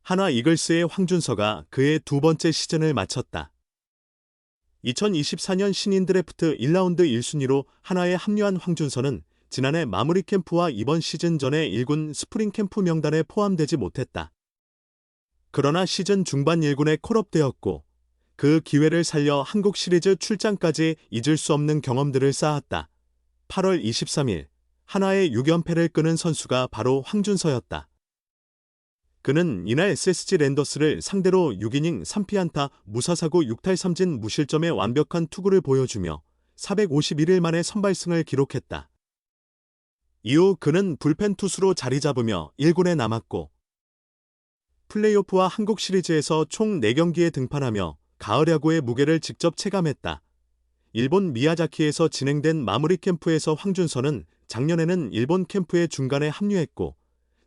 한화 이글스의 황준서가 그의 두 번째 시즌을 마쳤다. 2024년 신인 드래프트 1라운드 1순위로 한화에 합류한 황준서는 지난해 마무리 캠프와 이번 시즌 전에 1군 스프링 캠프 명단에 포함되지 못했다. 그러나 시즌 중반 1군에 콜업되었고 그 기회를 살려 한국 시리즈 출장까지 잊을 수 없는 경험들을 쌓았다. 8월 23일 한화의 6연패를 끄는 선수가 바로 황준서였다. 그는 이날 SSG 랜더스를 상대로 6이닝 3피안타 무사사구 6탈3진 무실점의 완벽한 투구를 보여주며 451일 만에 선발승을 기록했다. 이후 그는 불펜 투수로 자리 잡으며 1군에 남았고 플레이오프와 한국 시리즈에서 총 4경기에 등판하며 가을 야구의 무게를 직접 체감했다. 일본 미야자키에서 진행된 마무리 캠프에서 황준서는 작년에는 일본 캠프의 중간에 합류했고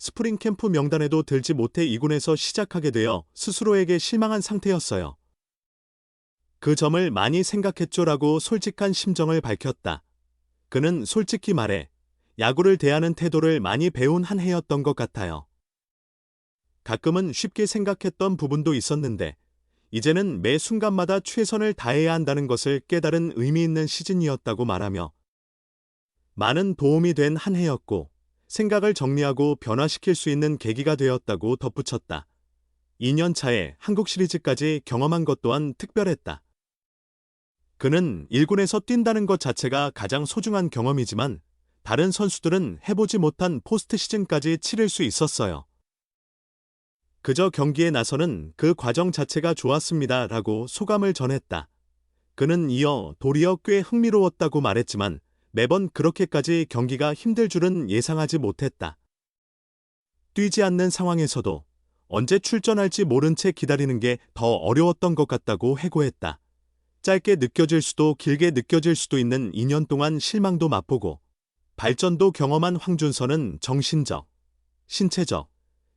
스프링 캠프 명단에도 들지 못해 2군에서 시작하게 되어 스스로에게 실망한 상태였어요. 그 점을 많이 생각했죠라고 솔직한 심정을 밝혔다. 그는 솔직히 말해 야구를 대하는 태도를 많이 배운 한 해였던 것 같아요. 가끔은 쉽게 생각했던 부분도 있었는데 이제는 매 순간마다 최선을 다해야 한다는 것을 깨달은 의미 있는 시즌이었다고 말하며 많은 도움이 된 한 해였고 생각을 정리하고 변화시킬 수 있는 계기가 되었다고 덧붙였다. 2년 차에 한국 시리즈까지 경험한 것 또한 특별했다. 그는 1군에서 뛴다는 것 자체가 가장 소중한 경험이지만 다른 선수들은 해보지 못한 포스트 시즌까지 치를 수 있었어요. 그저 경기에 나서는 그 과정 자체가 좋았습니다 라고 소감을 전했다. 그는 이어 도리어 꽤 흥미로웠다고 말했지만 매번 그렇게까지 경기가 힘들 줄은 예상하지 못했다. 뛰지 않는 상황에서도 언제 출전할지 모른 채 기다리는 게 더 어려웠던 것 같다고 해고했다. 짧게 느껴질 수도 길게 느껴질 수도 있는 2년 동안 실망도 맛보고 발전도 경험한 황준서는 정신적, 신체적,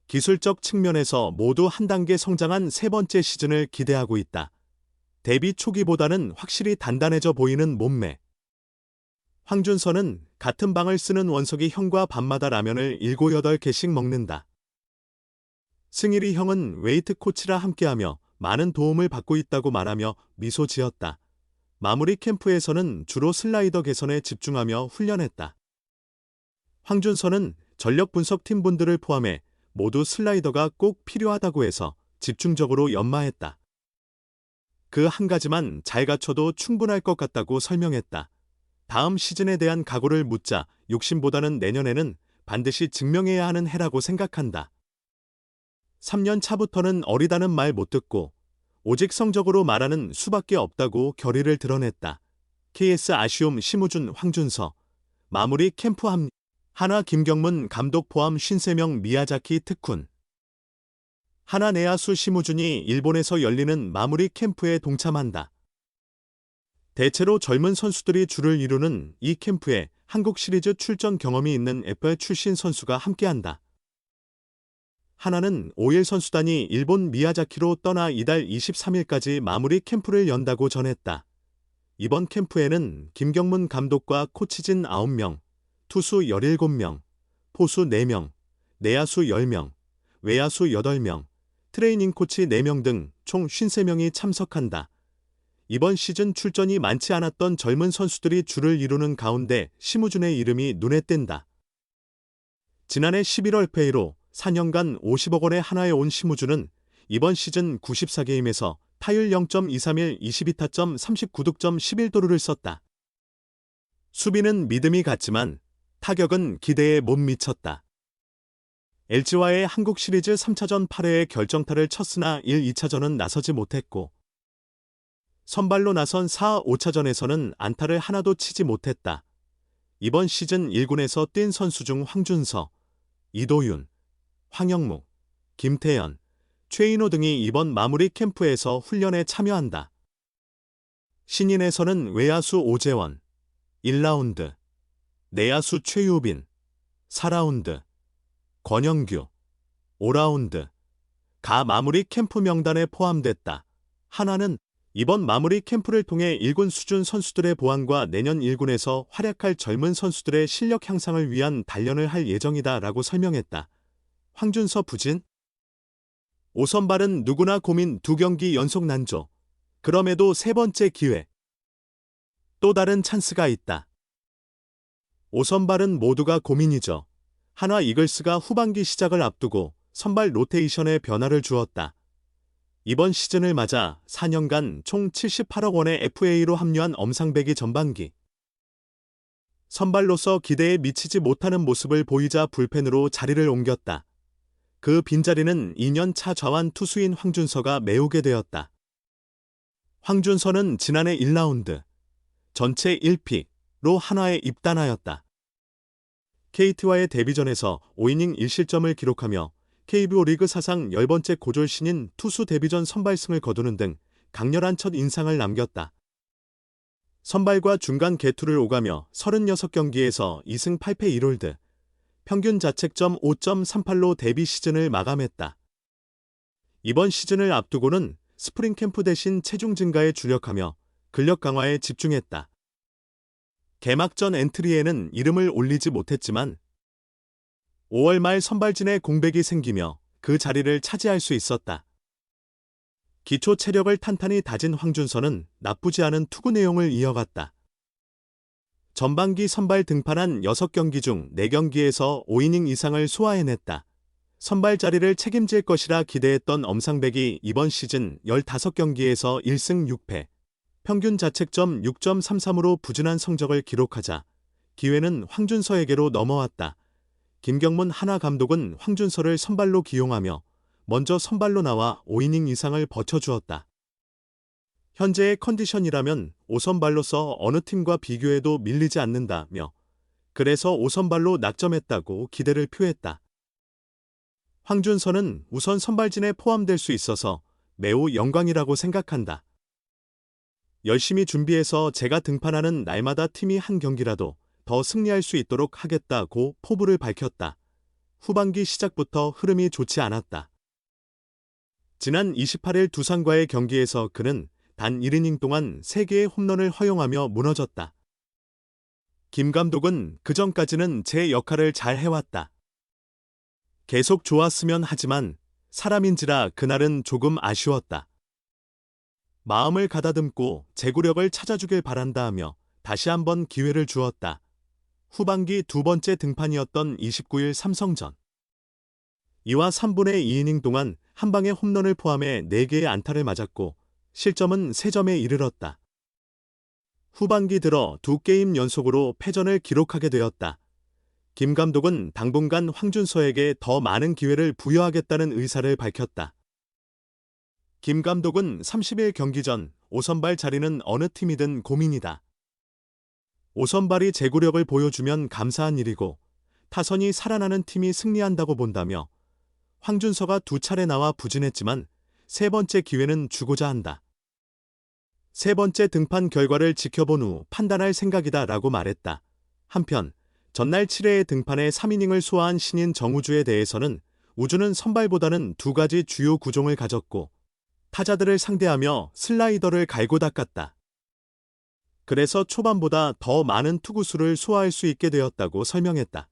기술적 측면에서 모두 한 단계 성장한 세 번째 시즌을 기대하고 있다. 데뷔 초기보다는 확실히 단단해져 보이는 몸매. 황준서는 같은 방을 쓰는 원석이 형과 밤마다 라면을 7, 8개씩 먹는다. 승일이 형은 웨이트 코치라 함께하며 많은 도움을 받고 있다고 말하며 미소 지었다. 마무리 캠프에서는 주로 슬라이더 개선에 집중하며 훈련했다. 황준서는 전력 분석팀 분들을 포함해 모두 슬라이더가 꼭 필요하다고 해서 집중적으로 연마했다. 그 한 가지만 잘 갖춰도 충분할 것 같다고 설명했다. 다음 시즌에 대한 각오를 묻자 욕심보다는 내년에는 반드시 증명해야 하는 해라고 생각한다. 3년 차부터는 어리다는 말 못 듣고 오직 성적으로 말하는 수밖에 없다고 결의를 드러냈다. KS 아쉬움 심우준 황준서 마무리 캠프 합류. 한화 김경문 감독 포함 53명 미야자키 특훈. 한화 내야수 심우준이 일본에서 열리는 마무리 캠프에 동참한다. 대체로 젊은 선수들이 줄을 이루는 이 캠프에 한국 시리즈 출전 경험이 있는 FA 출신 선수가 함께한다. 한화는 5일 선수단이 일본 미야자키로 떠나 이달 23일까지 마무리 캠프를 연다고 전했다. 이번 캠프에는 김경문 감독과 코치진 9명, 투수 17명, 포수 4명, 내야수 10명, 외야수 8명, 트레이닝 코치 4명 등 총 53명이 참석한다. 이번 시즌 출전이 많지 않았던 젊은 선수들이 줄을 이루는 가운데 심우준의 이름이 눈에 띈다. 지난해 11월 FA로 4년간 50억 원의 한화에 온 심우준은 이번 시즌 94게임에서 타율 0.231, 22타점, 39득점 11도루를 썼다. 수비는 믿음이 갔지만 타격은 기대에 못 미쳤다. LG와의 한국 시리즈 3차전 8회에 결정타를 쳤으나 1, 2차전은 나서지 못했고 선발로 나선 4, 5차전에서는 안타를 하나도 치지 못했다. 이번 시즌 1군에서 뛴 선수 중 황준서, 이도윤, 황영무, 김태현, 최인호 등이 이번 마무리 캠프에서 훈련에 참여한다. 신인에서는 외야수 오재원, 1라운드, 내야수 최유빈, 4라운드, 권영규, 5라운드, 가 마무리 캠프 명단에 포함됐다. 한화는 이번 마무리 캠프를 통해 1군 수준 선수들의 보완과 내년 1군에서 활약할 젊은 선수들의 실력 향상을 위한 단련을 할 예정이다 라고 설명했다. 황준서 부진? 오선발은 누구나 고민 2경기 연속 난조. 그럼에도 세 번째 기회. 또 다른 찬스가 있다. 오선발은 모두가 고민이죠. 한화 이글스가 후반기 시작을 앞두고 선발 로테이션에 변화를 주었다. 이번 시즌을 맞아 4년간 총 78억 원의 FA로 합류한 엄상백이 전반기 선발로서 기대에 미치지 못하는 모습을 보이자 불펜으로 자리를 옮겼다. 그 빈자리는 2년 차 좌완 투수인 황준서가 메우게 되었다. 황준서는 지난해 1라운드 전체 1픽로 한화에 입단하였다. KT와의 데뷔전에서 5이닝 1실점을 기록하며 KBO 리그 사상 10번째 고졸 신인 투수 데뷔전 선발승을 거두는 등 강렬한 첫 인상을 남겼다. 선발과 중간 개투를 오가며 36경기에서 2승 8패 1홀드, 평균 자책점 5.38로 데뷔 시즌을 마감했다. 이번 시즌을 앞두고는 스프링 캠프 대신 체중 증가에 주력하며 근력 강화에 집중했다. 개막전 엔트리에는 이름을 올리지 못했지만 5월 말 선발진에 공백이 생기며 그 자리를 차지할 수 있었다. 기초 체력을 탄탄히 다진 황준서는 나쁘지 않은 투구 내용을 이어갔다. 전반기 선발 등판한 6경기 중 4경기에서 5이닝 이상을 소화해냈다. 선발 자리를 책임질 것이라 기대했던 엄상백이 이번 시즌 15경기에서 1승 6패, 평균 자책점 6.33으로 부진한 성적을 기록하자 기회는 황준서에게로 넘어왔다. 김경문 한화 감독은 황준서를 선발로 기용하며 먼저 선발로 나와 5이닝 이상을 버텨주었다. 현재의 컨디션이라면 5선발로서 어느 팀과 비교해도 밀리지 않는다며 그래서 5선발로 낙점했다고 기대를 표했다. 황준서는 우선 선발진에 포함될 수 있어서 매우 영광이라고 생각한다. 열심히 준비해서 제가 등판하는 날마다 팀이 한 경기라도 더 승리할 수 있도록 하겠다고 포부를 밝혔다. 후반기 시작부터 흐름이 좋지 않았다. 지난 28일 두산과의 경기에서 그는 단 1이닝 동안 3개의 홈런을 허용하며 무너졌다. 김 감독은 그전까지는 제 역할을 잘 해왔다. 계속 좋았으면 하지만 사람인지라 그날은 조금 아쉬웠다. 마음을 가다듬고 제구력을 찾아주길 바란다 하며 다시 한번 기회를 주었다. 후반기 두 번째 등판이었던 29일 삼성전. 2와 3분의 2이닝 동안 한 방의 홈런을 포함해 4개의 안타를 맞았고 실점은 3점에 이르렀다. 후반기 들어 2게임 연속으로 패전을 기록하게 되었다. 김 감독은 당분간 황준서에게 더 많은 기회를 부여하겠다는 의사를 밝혔다. 김 감독은 30일 경기 전 5선발 자리는 어느 팀이든 고민이다. 5선발이 제구력을 보여주면 감사한 일이고 타선이 살아나는 팀이 승리한다고 본다며 황준서가 2차례 나와 부진했지만 세 번째 기회는 주고자 한다. 세 번째 등판 결과를 지켜본 후 판단할 생각이다 라고 말했다. 한편 전날 7회에 등판해 3이닝을 소화한 신인 정우주에 대해서는 우주는 선발보다는 2가지 주요 구종을 가졌고 타자들을 상대하며 슬라이더를 갈고 닦았다. 그래서 초반보다 더 많은 투구수를 소화할 수 있게 되었다고 설명했다.